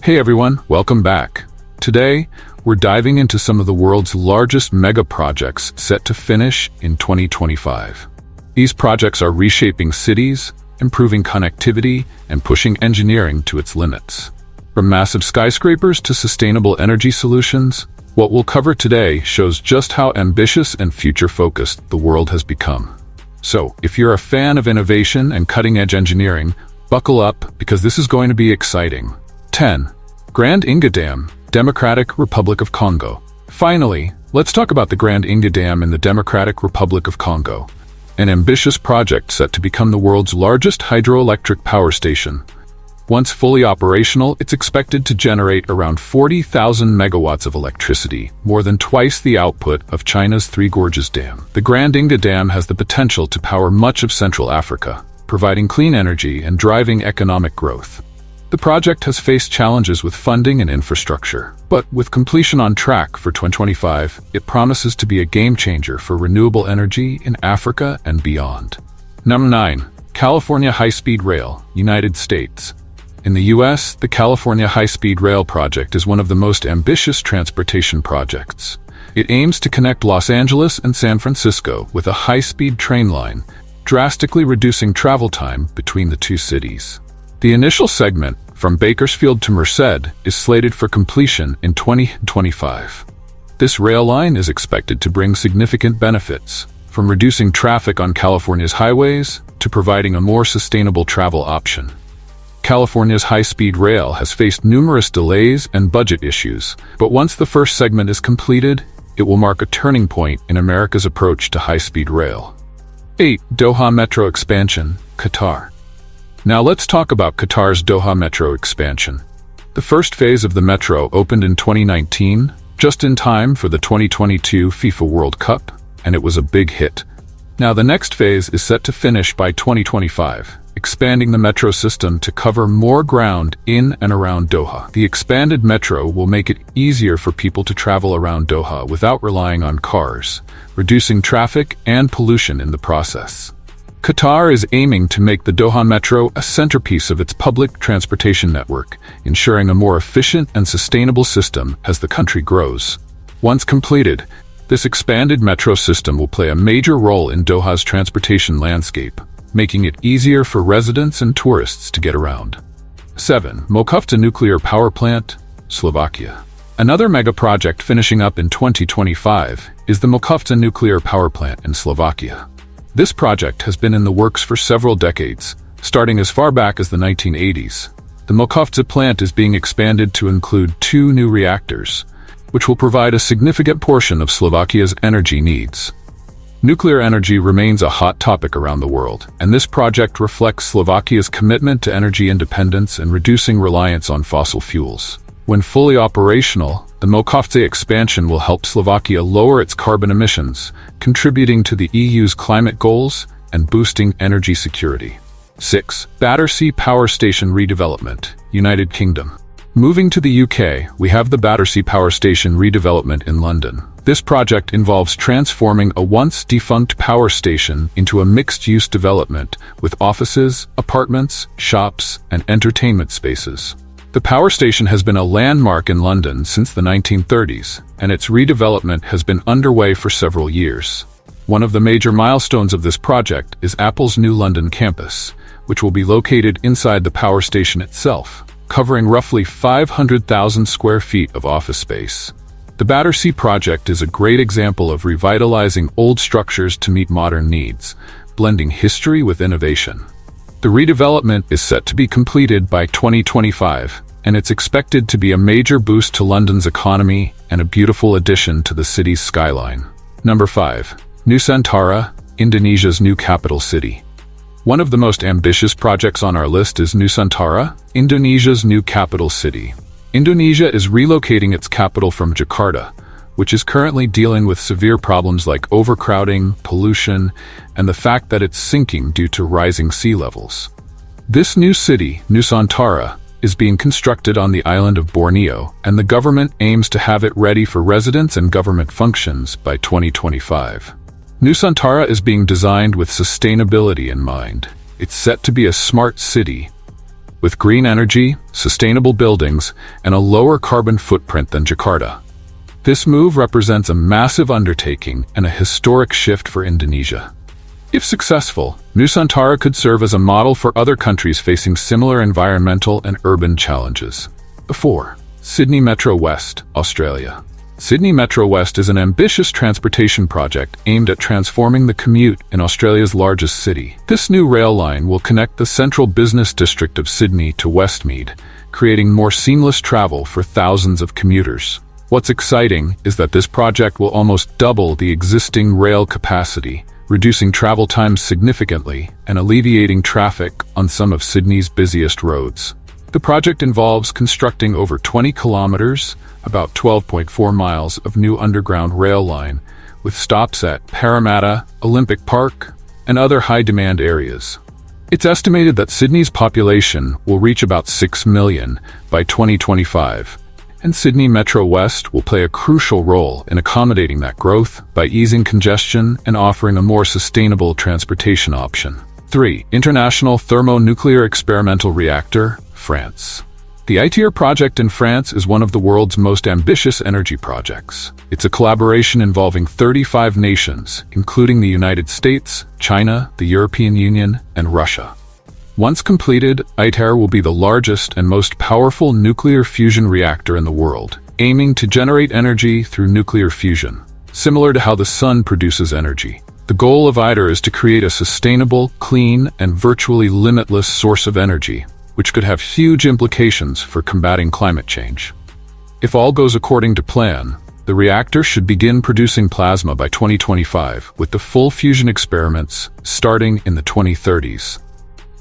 Hey everyone, welcome back. Today, we're diving into some of the world's largest mega projects set to finish in 2025. These projects are reshaping cities, improving connectivity, and pushing engineering to its limits. From massive skyscrapers to sustainable energy solutions, what we'll cover today shows just how ambitious and future-focused the world has become. So, if you're a fan of innovation and cutting-edge engineering, buckle up because this is going to be exciting. 10. Grand Inga Dam, Democratic Republic of Congo. Finally, let's talk about the Grand Inga Dam in the Democratic Republic of Congo, an ambitious project set to become the world's largest hydroelectric power station. Once fully operational, it's expected to generate around 40,000 megawatts of electricity, more than twice the output of China's Three Gorges Dam. The Grand Inga Dam has the potential to power much of Central Africa, providing clean energy and driving economic growth. The project has faced challenges with funding and infrastructure, but with completion on track for 2025, it promises to be a game-changer for renewable energy in Africa and beyond. Number 9. California High-Speed Rail, United States. In the U.S., the California High-Speed Rail project is one of the most ambitious transportation projects. It aims to connect Los Angeles and San Francisco with a high-speed train line, drastically reducing travel time between the two cities. The initial segment, from Bakersfield to Merced, is slated for completion in 2025. This rail line is expected to bring significant benefits, from reducing traffic on California's highways to providing a more sustainable travel option. California's high-speed rail has faced numerous delays and budget issues, but once the first segment is completed, it will mark a turning point in America's approach to high-speed rail. 8. Doha Metro Expansion, Qatar. Now let's talk about Qatar's Doha Metro Expansion. The first phase of the metro opened in 2019, just in time for the 2022 FIFA World Cup, and it was a big hit. Now the next phase is set to finish by 2025, expanding the metro system to cover more ground in and around Doha. The expanded metro will make it easier for people to travel around Doha without relying on cars, reducing traffic and pollution in the process. Qatar is aiming to make the Doha Metro a centerpiece of its public transportation network, ensuring a more efficient and sustainable system as the country grows. Once completed, this expanded metro system will play a major role in Doha's transportation landscape, making it easier for residents and tourists to get around. 7. Mokofta Nuclear Power Plant, Slovakia. Another mega project finishing up in 2025 is the Mokofta Nuclear Power Plant in Slovakia. This project has been in the works for several decades, starting as far back as the 1980s. The Mokofta plant is being expanded to include 2 new reactors, which will provide a significant portion of Slovakia's energy needs. Nuclear energy remains a hot topic around the world, and this project reflects Slovakia's commitment to energy independence and reducing reliance on fossil fuels. When fully operational, the Mokofta expansion will help Slovakia lower its carbon emissions, contributing to the EU's climate goals and boosting energy security. 6. Battersea Power Station Redevelopment, United Kingdom. Moving to the UK, we have the Battersea Power Station redevelopment in London. This project involves transforming a once-defunct power station into a mixed-use development with offices, apartments, shops, and entertainment spaces. The power station has been a landmark in London since the 1930s, and its redevelopment has been underway for several years. One of the major milestones of this project is Apple's new London campus, which will be located inside the power station itself, covering roughly 500,000 square feet of office space. The Battersea project is a great example of revitalizing old structures to meet modern needs, blending history with innovation. The redevelopment is set to be completed by 2025, and it's expected to be a major boost to London's economy and a beautiful addition to the city's skyline. Number 5. Nusantara, Indonesia's new capital city. One of the most ambitious projects on our list is Nusantara, Indonesia's new capital city. Indonesia is relocating its capital from Jakarta, which is currently dealing with severe problems like overcrowding, pollution, and the fact that it's sinking due to rising sea levels. This new city, Nusantara, is being constructed on the island of Borneo, and the government aims to have it ready for residents and government functions by 2025. Nusantara is being designed with sustainability in mind. It's set to be a smart city, with green energy, sustainable buildings, and a lower carbon footprint than Jakarta. This move represents a massive undertaking and a historic shift for Indonesia. If successful, Nusantara could serve as a model for other countries facing similar environmental and urban challenges. 4. Sydney Metro West, Australia. Sydney Metro West is an ambitious transportation project aimed at transforming the commute in Australia's largest city. This new rail line will connect the central business district of Sydney to Westmead, creating more seamless travel for thousands of commuters. What's exciting is that this project will almost double the existing rail capacity, reducing travel times significantly and alleviating traffic on some of Sydney's busiest roads. The project involves constructing over 20 kilometers, about 12.4 miles of new underground rail line, with stops at Parramatta, Olympic Park, and other high-demand areas. It's estimated that Sydney's population will reach about 6 million by 2025, and Sydney Metro West will play a crucial role in accommodating that growth by easing congestion and offering a more sustainable transportation option. 3. International Thermonuclear Experimental Reactor, France. The ITER project in France is one of the world's most ambitious energy projects. It's a collaboration involving 35 nations, including the United States, China, the European Union, and Russia. Once completed, ITER will be the largest and most powerful nuclear fusion reactor in the world, aiming to generate energy through nuclear fusion, similar to how the sun produces energy. The goal of ITER is to create a sustainable, clean, and virtually limitless source of energy, which could have huge implications for combating climate change. If all goes according to plan, the reactor should begin producing plasma by 2025, with the full fusion experiments starting in the 2030s.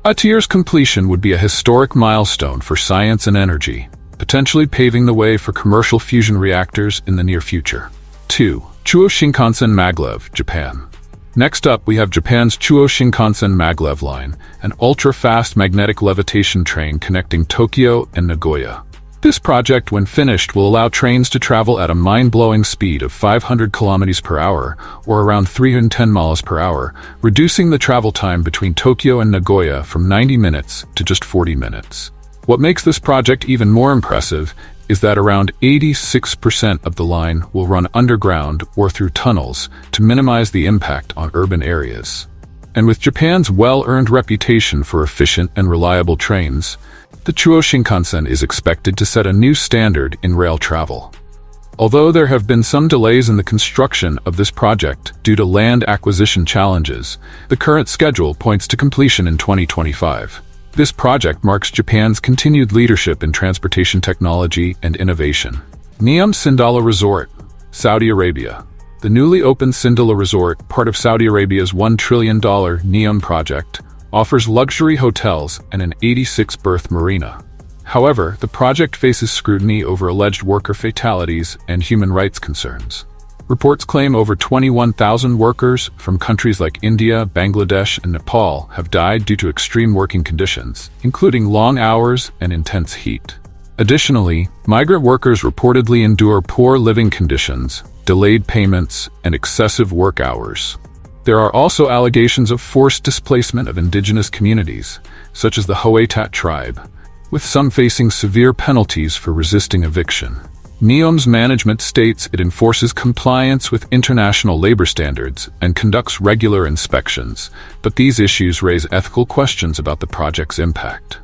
ITER's completion would be a historic milestone for science and energy, potentially paving the way for commercial fusion reactors in the near future. 2. Chuo Shinkansen Maglev, Japan. Next up, we have Japan's Chuo Shinkansen Maglev line, an ultra-fast magnetic levitation train connecting Tokyo and Nagoya. This project, when finished, will allow trains to travel at a mind-blowing speed of 500 kilometers per hour, or around 310 miles per hour, reducing the travel time between Tokyo and Nagoya from 90 minutes to just 40 minutes. What makes this project even more impressive is that around 86% of the line will run underground or through tunnels to minimize the impact on urban areas. And with Japan's well-earned reputation for efficient and reliable trains, the Chuo Shinkansen is expected to set a new standard in rail travel. Although there have been some delays in the construction of this project due to land acquisition challenges, the current schedule points to completion in 2025. This project marks Japan's continued leadership in transportation technology and innovation. Neom Sindala Resort, Saudi Arabia. The newly opened Sindala Resort, part of Saudi Arabia's $1 trillion Neom project, offers luxury hotels and an 86-berth marina. However, the project faces scrutiny over alleged worker fatalities and human rights concerns. Reports claim over 21,000 workers from countries like India, Bangladesh, and Nepal have died due to extreme working conditions, including long hours and intense heat. Additionally, migrant workers reportedly endure poor living conditions, delayed payments, and excessive work hours. There are also allegations of forced displacement of indigenous communities, such as the Hoetat tribe, with some facing severe penalties for resisting eviction. Neom's management states it enforces compliance with international labor standards and conducts regular inspections, but these issues raise ethical questions about the project's impact.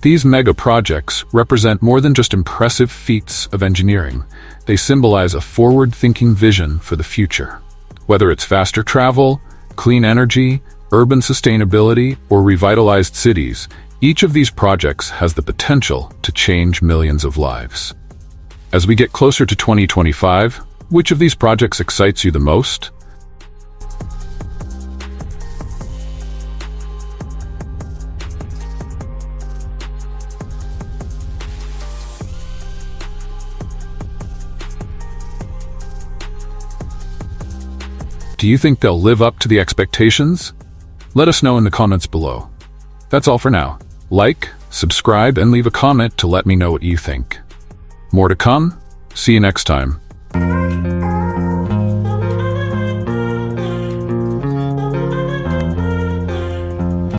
These mega projects represent more than just impressive feats of engineering. They symbolize a forward-thinking vision for the future. Whether it's faster travel, clean energy, urban sustainability, or revitalized cities, each of these projects has the potential to change millions of lives. As we get closer to 2025, which of these projects excites you the most? Do you think they'll live up to the expectations? Let us know in the comments below. That's all for now. Like, subscribe, and leave a comment to let me know what you think. More to come. See you next time.